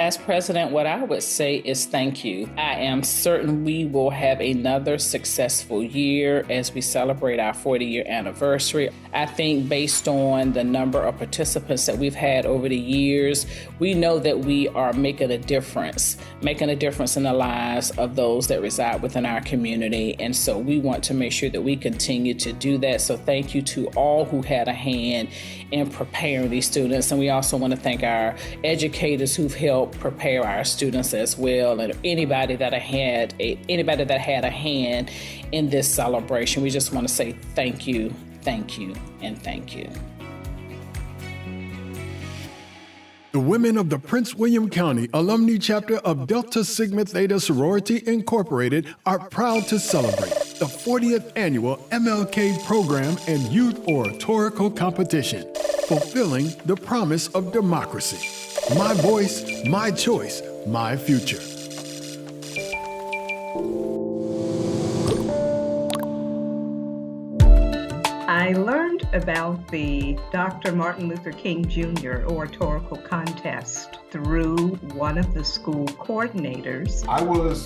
As president, what I would say is thank you. I am certain we will have another successful year as we celebrate our 40-year anniversary. I think based on the number of participants that we've had over the years, we know that we are making a difference in the lives of those that reside within our community. And so we want to make sure that we continue to do that. So thank you to all who had a hand in preparing these students. And we also want to thank our educators who've helped prepare our students as well, and anybody that had a hand in this celebration. We just want to say thank you, and thank you. The women of the Prince William County Alumni Chapter of Delta Sigma Theta Sorority Incorporated are proud to celebrate the 40th Annual MLK Program and Youth Oratorical Competition, fulfilling the promise of democracy. My voice, my choice, my future. I learned about the Dr. Martin Luther King Jr. Oratorical Contest through one of the school coordinators. I was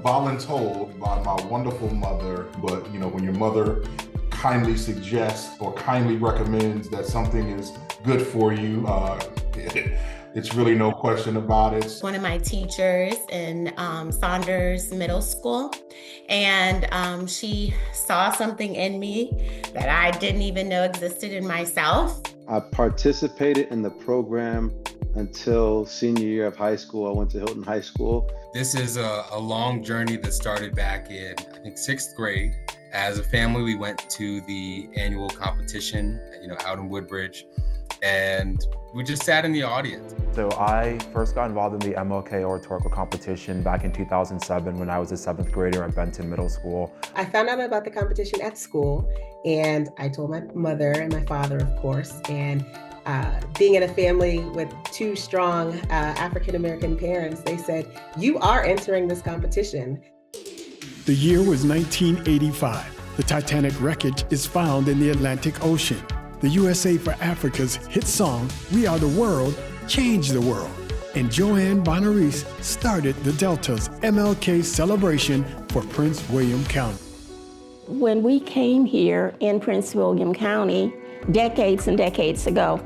voluntold by my wonderful mother, but when your mother kindly suggests or kindly recommends that something is good for you, it's really no question about it. One of my teachers in Saunders Middle School, and she saw something in me that I didn't even know existed in myself. I participated in the program until senior year of high school. I went to Hilton High School. This is a long journey that started back in, I think, 6th grade. As a family, we went to the annual competition, out in Woodbridge, and we just sat in the audience. So I first got involved in the MLK Oratorical competition back in 2007 when I was a 7th grader at Benton Middle School. I found out about the competition at school, and I told my mother and my father, of course, and being in a family with 2 strong African-American parents, they said, "You are entering this competition." The year was 1985. The Titanic wreckage is found in the Atlantic Ocean. The USA for Africa's hit song, We Are the World, changed the world. And Joanne Bonaris started the Delta's MLK celebration for Prince William County. When we came here in Prince William County, decades and decades ago,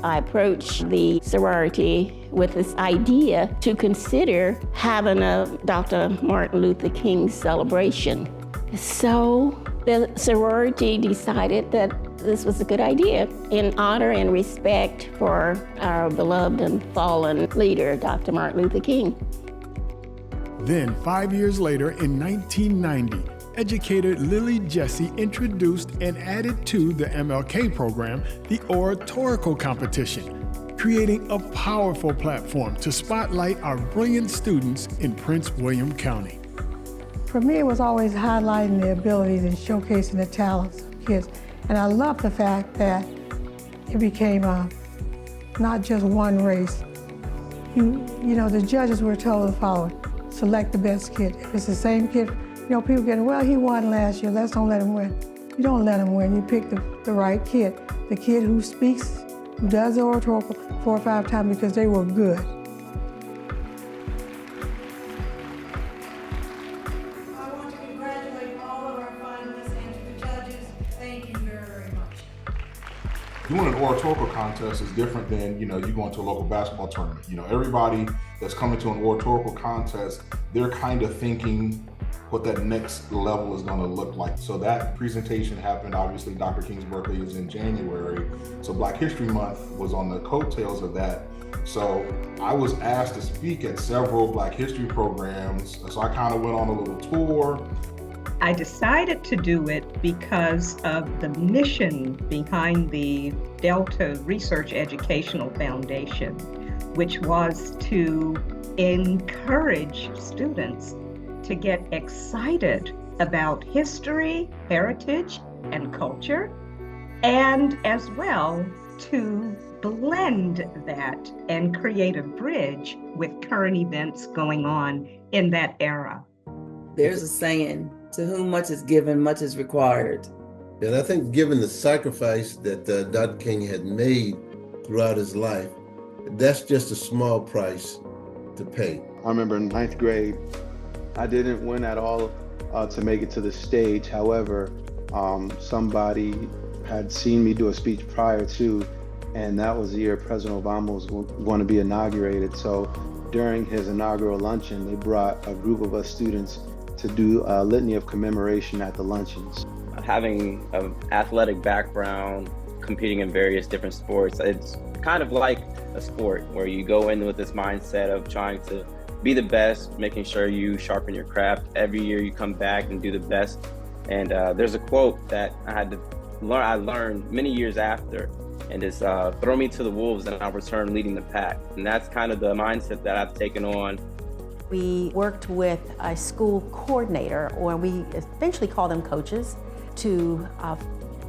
I approached the sorority with this idea to consider having a Dr. Martin Luther King celebration. So the sorority decided that this was a good idea in honor and respect for our beloved and fallen leader, Dr. Martin Luther King. Then 5 years later, in 1990, educator Lily Jesse introduced and added to the MLK program the Oratorical competition, creating a powerful platform to spotlight our brilliant students in Prince William County. For me, it was always highlighting the abilities and showcasing the talents of kids. And I love the fact that it became not just one race. The judges were told the following: select the best kid. If it's the same kid, people get, well, he won last year, let's don't let him win. You don't let him win, you pick the right kid. The kid who speaks, who does the oratorical 4 or 5 times because they were good. I want to congratulate all of our finalists and to the judges. Thank you very, very much. Doing an oratorical contest is different than, you going to a local basketball tournament. Everybody that's coming to an oratorical contest, they're kind of thinking what that next level is going to look like. So that presentation happened, obviously Dr. King's birthday is in January, so Black History Month was on the coattails of that. So I was asked to speak at several Black History programs, so I kind of went on a little tour. I decided to do it because of the mission behind the Delta Research Educational Foundation, which was to encourage students to get excited about history, heritage, and culture, and as well to blend that and create a bridge with current events going on in that era. There's a saying, to whom much is given, much is required. And I think given the sacrifice that Dr. King had made throughout his life, that's just a small price to pay. I remember in 9th grade, I didn't win at all to make it to the stage. However, somebody had seen me do a speech prior to, and that was the year President Obama was going to be inaugurated. So during his inaugural luncheon, they brought a group of us students to do a litany of commemoration at the luncheons. Having an athletic background, competing in various different sports, it's kind of like a sport where you go in with this mindset of trying to be the best, making sure you sharpen your craft. Every year you come back and do the best. And there's a quote that I learned many years after, and it's throw me to the wolves and I'll return leading the pack. And that's kind of the mindset that I've taken on. We worked with a school coordinator, or we eventually call them coaches, to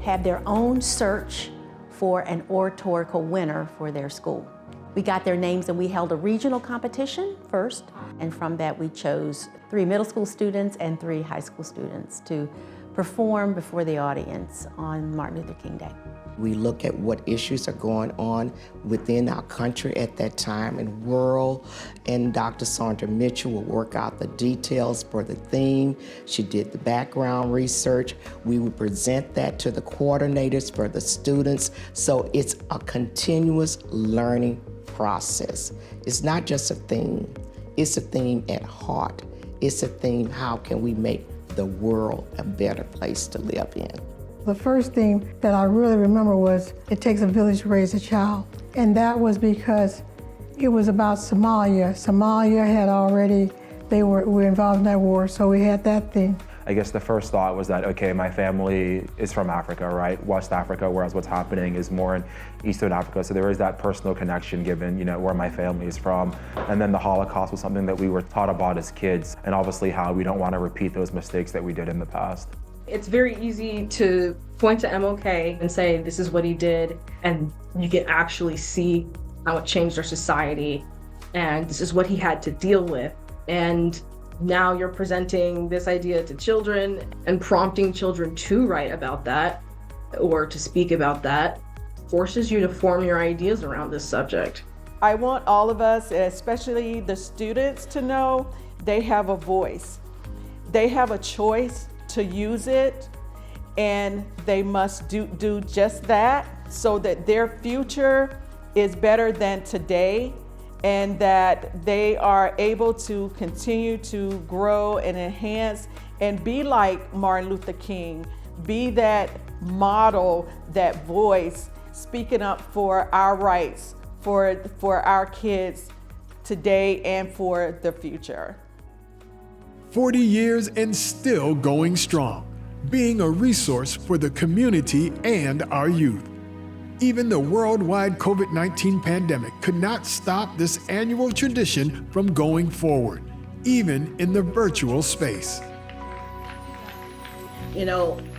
have their own search for an oratorical winner for their school. We got their names and we held a regional competition first, and from that we chose 3 middle school students and 3 high school students to perform before the audience on Martin Luther King Day. We look at what issues are going on within our country at that time and world, and Dr. Sandra Mitchell will work out the details for the theme. She did the background research. We would present that to the coordinators for the students. So it's a continuous learning process. It's not just a theme. It's a theme at heart. It's a theme, how can we make the world a better place to live in? The first thing that I really remember was, it takes a village to raise a child. And that was because it was about Somalia. Somalia had already, we were involved in that war, so we had that thing. I guess the first thought was that, okay, my family is from Africa, right? West Africa, whereas what's happening is more in Eastern Africa. So there is that personal connection given, where my family is from. And then the Holocaust was something that we were taught about as kids, and obviously how we don't want to repeat those mistakes that we did in the past. It's very easy to point to MLK and say, this is what he did, and you can actually see how it changed our society, and this is what he had to deal with. And now you're presenting this idea to children and prompting children to write about that or to speak about that, forces you to form your ideas around this subject. I want all of us, especially the students, to know they have a voice. They have a choice to use it, and they must do just that so that their future is better than today, and that they are able to continue to grow and enhance and be like Martin Luther King, be that model, that voice, speaking up for our rights, for our kids today and for the future. 40 years and still going strong, being a resource for the community and our youth. Even the worldwide COVID-19 pandemic could not stop this annual tradition from going forward, even in the virtual space.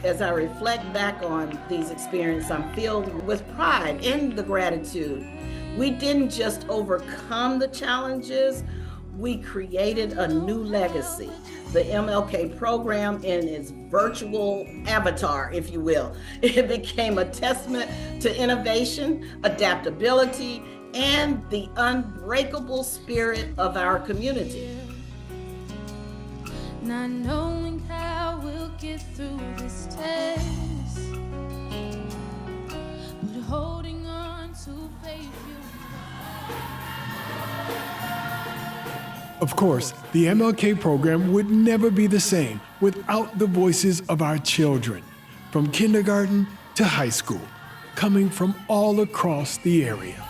As I reflect back on these experiences, I'm filled with pride and the gratitude. We didn't just overcome the challenges, we created a new legacy. The MLK program in its virtual avatar, if you will. It became a testament to innovation, adaptability, and the unbreakable spirit of our community. Not knowing how we'll get through this test, but holding on to faith. Of course, the MLK program would never be the same without the voices of our children, from kindergarten to high school, coming from all across the area.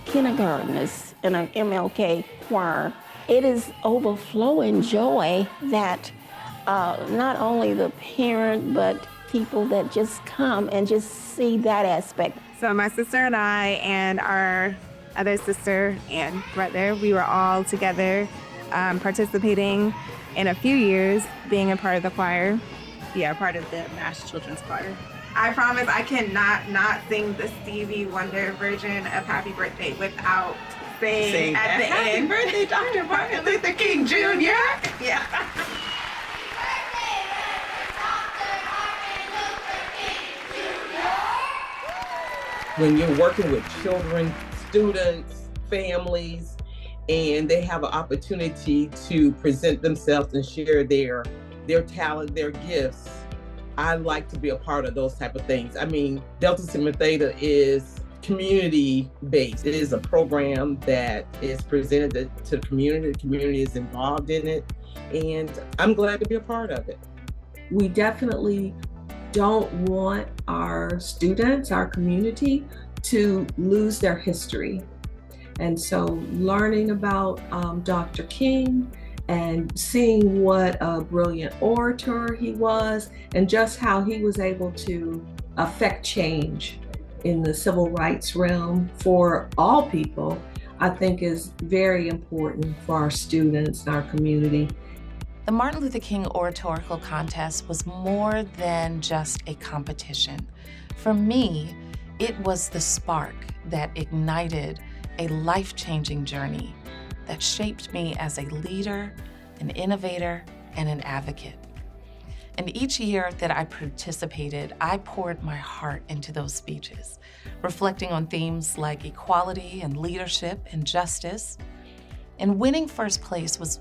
Kindergartners in an MLK choir, it is overflowing joy that not only the parent, but people that just come and just see that aspect. So my sister and I and our other sister and brother, we were all together participating in a few years, being a part of the choir. Yeah, part of the Mass Children's Choir. I promise I cannot not sing the Stevie Wonder version of Happy Birthday without saying at the end, Happy Birthday, Dr. Martin Luther King Jr. Yeah. when you're working with children, students, families, and they have an opportunity to present themselves and share their talent, their gifts. I like to be a part of those type of things. I mean, Delta Sigma Theta is community-based. It is a program that is presented to the community. The community is involved in it, and I'm glad to be a part of it. We definitely don't want our students, our community, to lose their history. And so learning about Dr. King and seeing what a brilliant orator he was and just how he was able to affect change in the civil rights realm for all people, I think is very important for our students and our community. The Martin Luther King Oratorical Contest was more than just a competition. For me, it was the spark that ignited a life-changing journey that shaped me as a leader, an innovator, and an advocate. And each year that I participated, I poured my heart into those speeches, reflecting on themes like equality and leadership and justice. And winning first place was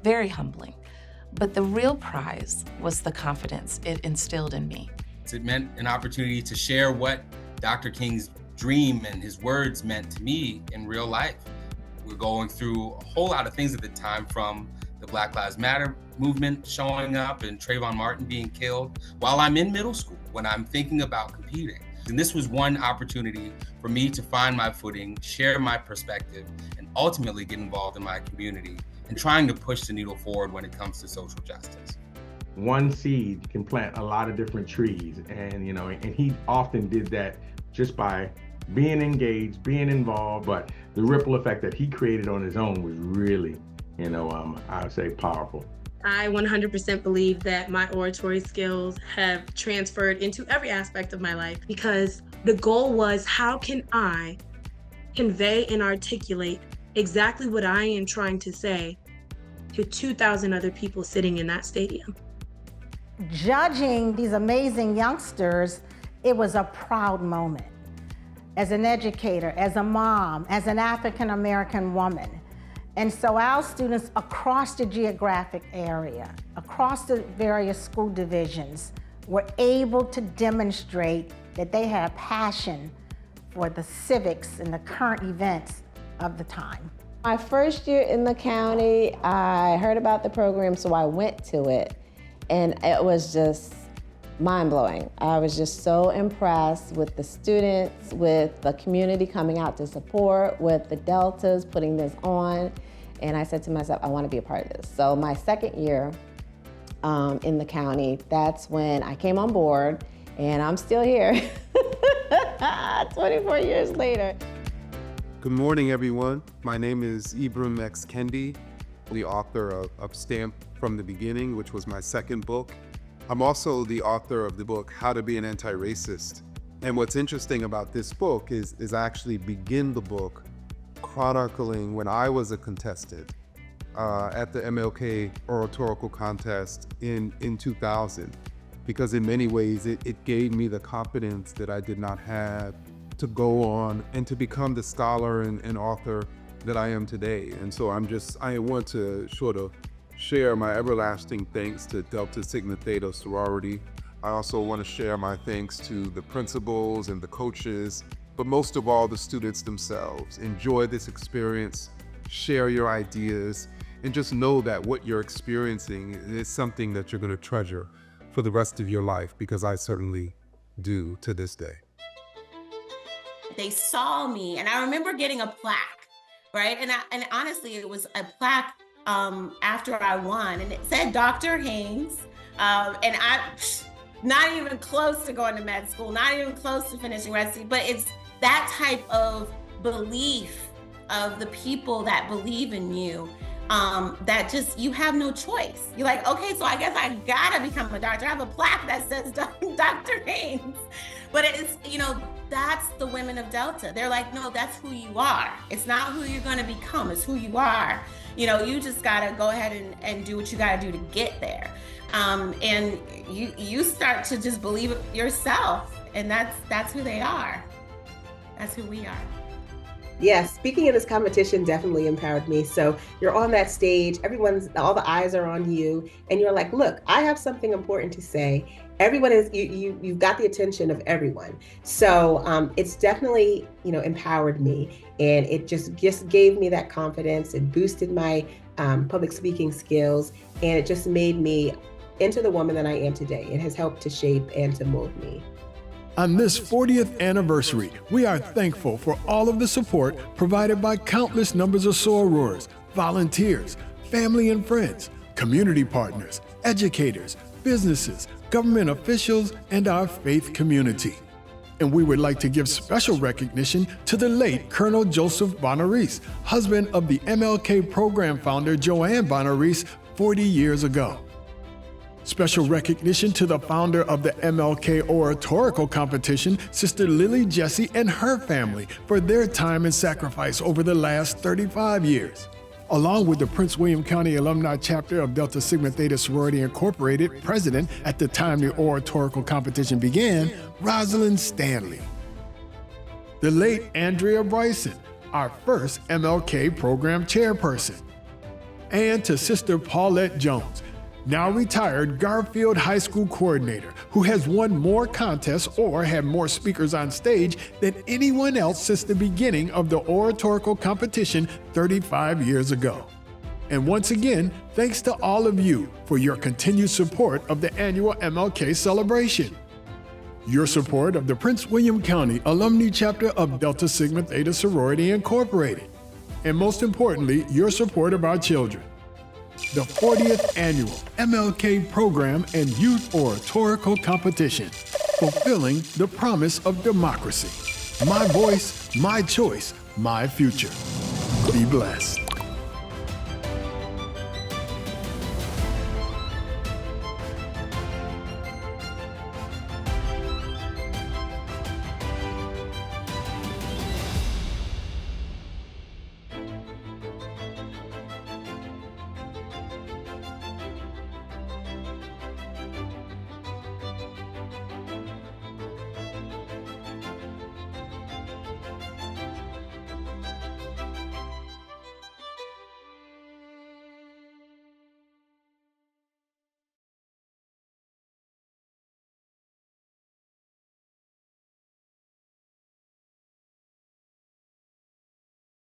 very humbling, but the real prize was the confidence it instilled in me. It meant an opportunity to share what Dr. King's dream and his words meant to me in real life. We're going through a whole lot of things at the time, from the Black Lives Matter movement showing up and Trayvon Martin being killed while I'm in middle school, when I'm thinking about competing. And this was one opportunity for me to find my footing, share my perspective, and ultimately get involved in my community and trying to push the needle forward when it comes to social justice. One seed can plant a lot of different trees, and he often did that just by being engaged, being involved, but the ripple effect that he created on his own was really, I would say, powerful. I 100% believe that my oratory skills have transferred into every aspect of my life, because the goal was, how can I convey and articulate exactly what I am trying to say to 2,000 other people sitting in that stadium? Judging these amazing youngsters, it was a proud moment. As an educator, as a mom, as an African-American woman. And so our students across the geographic area, across the various school divisions, were able to demonstrate that they had a passion for the civics and the current events of the time. My first year in the county, I heard about the program, so I went to it, and it was just mind-blowing. I was just so impressed with the students, with the community coming out to support, with the Deltas putting this on, and I said to myself, I want to be a part of this. So my second year in the county, that's when I came on board, and I'm still here 24 years later. Good morning, everyone. My name is Ibram X. Kendi, the author of Stamp from the Beginning, which was my second book. I'm also the author of the book, How to Be an Anti-Racist. And what's interesting about this book is I actually begin the book chronicling when I was a contestant at the MLK Oratorical Contest in 2000. Because in many ways, it gave me the confidence that I did not have to go on and to become the scholar and author that I am today. And so I want to sort of share my everlasting thanks to Delta Sigma Theta Sorority. I also want to share my thanks to the principals and the coaches, but most of all, the students themselves. Enjoy this experience, share your ideas, and just know that what you're experiencing is something that you're going to treasure for the rest of your life, because I certainly do to this day. They saw me, and I remember getting a plaque, right? And honestly, it was a plaque after I won, and it said Dr. Haynes, and I, not even close to going to med school, not even close to finishing residency, but it's that type of belief of the people that believe in you, that just, you have no choice. You're like, okay, so I guess I gotta become a doctor. I have a plaque that says Dr. Haynes. But it's, that's the women of Delta. They're like, no, that's who you are. It's not who you're gonna become, it's who you are. You just gotta go ahead and do what you gotta do to get there. And you start to just believe it yourself, and that's who they are. That's who we are. Yes, speaking in this competition definitely empowered me. So you're on that stage, all the eyes are on you, and you're like, look, I have something important to say. Everyone is, you've got the attention of everyone. So it's definitely, empowered me, and it just gave me that confidence. It boosted my public speaking skills, and it just made me into the woman that I am today. It has helped to shape and to mold me. On this 40th anniversary, we are thankful for all of the support provided by countless numbers of sorors, volunteers, family and friends, community partners, educators, businesses, government officials, and our faith community. And we would like to give special recognition to the late Colonel Joseph Bonaris, husband of the MLK program founder Joanne Bonaris 40 years ago. Special recognition to the founder of the MLK Oratorical competition, Sister Lily Jessie and her family, for their time and sacrifice over the last 35 years. Along with the Prince William County Alumni Chapter of Delta Sigma Theta Sorority Incorporated president at the time the Oratorical competition began, Rosalind Stanley. The late Andrea Bryson, our first MLK program chairperson. And to Sister Paulette Jones, now retired Garfield High School coordinator, who has won more contests or had more speakers on stage than anyone else since the beginning of the Oratorical competition 35 years ago. And once again, thanks to all of you for your continued support of the annual MLK celebration. Your support of the Prince William County Alumnae Chapter of Delta Sigma Theta Sorority Incorporated. And most importantly, your support of our children. The 40th Annual MLK Program and Youth Oratorical Competition, fulfilling the promise of democracy. My voice, my choice, my future. Be blessed.